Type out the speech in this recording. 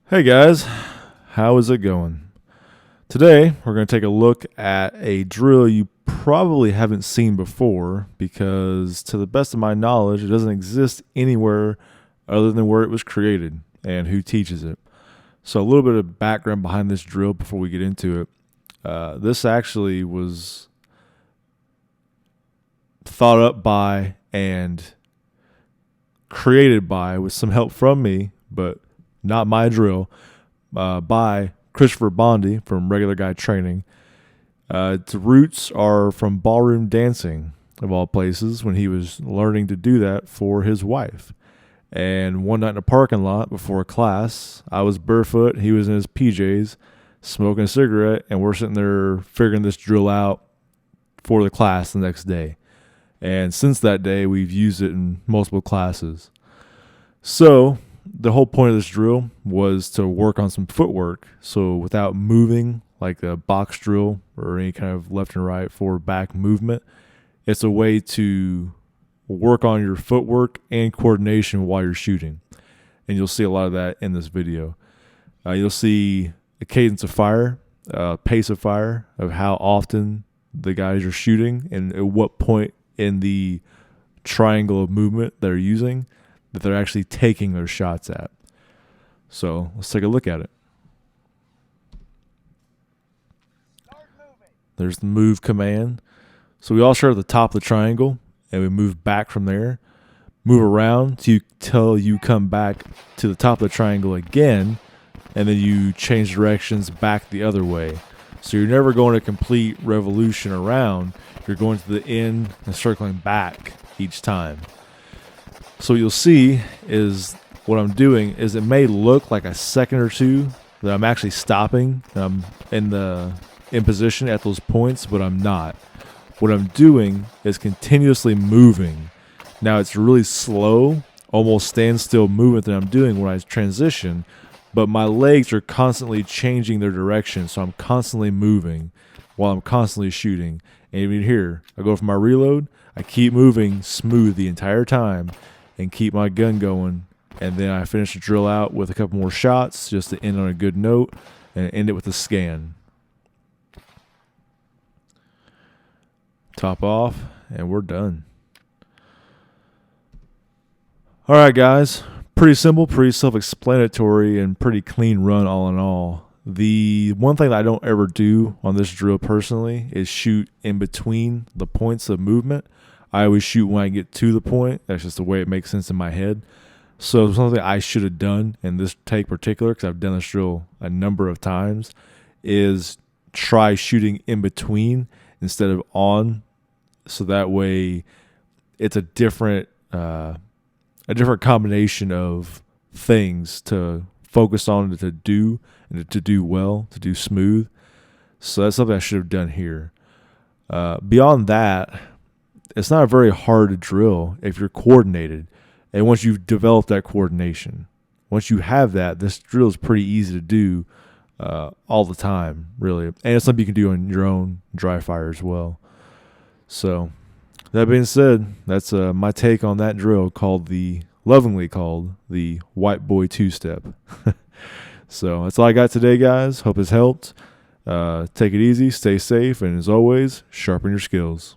Hey guys, how is it going? Today we're going to take a look at a drill you probably haven't seen before because, to the best of my knowledge, it doesn't exist anywhere other than where it was created and who teaches it. So, a little bit of background behind this drill before we get into it. This actually was thought up by and created by, with some help from me, but not my drill, by Christopher Bondy from Regular Guy Training. Its roots are from ballroom dancing, of all places, when he was learning to do that for his wife. And one night in a parking lot before a class, I was barefoot, he was in his PJs, smoking a cigarette, and we're sitting there figuring this drill out for the class the next day. And since that day, we've used it in multiple classes. So the whole point of this drill was to work on some footwork. So without moving, like a box drill or any kind of left and right, forward, back movement, it's a way to work on your footwork and coordination while you're shooting. And you'll see a lot of that in this video. You'll see a cadence of fire, pace of fire, of how often the guys are shooting and at what point in the triangle of movement they're using that they're actually taking their shots at. So let's take a look at it. There's the move command. So we all start at the top of the triangle and we move back from there. Move around till you come back to the top of the triangle again, and then you change directions back the other way. So you're never going a complete revolution around. You're going to the end and circling back each time. So what you'll see is what I'm doing is it may look like a second or two that I'm actually stopping. I'm in position at those points, but I'm not. What I'm doing is continuously moving. Now it's really slow, almost standstill movement that I'm doing when I transition, but my legs are constantly changing their direction, so I'm constantly moving while I'm constantly shooting. And even here, I go for my reload, I keep moving smooth the entire time and keep my gun going, and then I finish the drill out with a couple more shots just to end on a good note and end it with a scan. Top off, and we're done. All right, guys. Pretty simple, pretty self-explanatory, and pretty clean run all in all. The one thing that I don't ever do on this drill personally is shoot in between the points of movement. I always shoot when I get to the point. That's just the way it makes sense in my head. So something I should have done in this take particular, because I've done this drill a number of times, is try shooting in between instead of on. So that way it's a different combination of things to focus on, to do, and to do well, to do smooth. So that's something I should have done here. Beyond that, it's not a very hard drill if you're coordinated. And once you've developed that coordination, once you have that, this drill is pretty easy to do all the time, really. And it's something you can do on your own dry fire as well. So that being said, that's my take on that drill, lovingly called the White Boy Two-Step. So that's all I got today, guys. Hope it's helped. Take it easy, stay safe, and as always, sharpen your skills.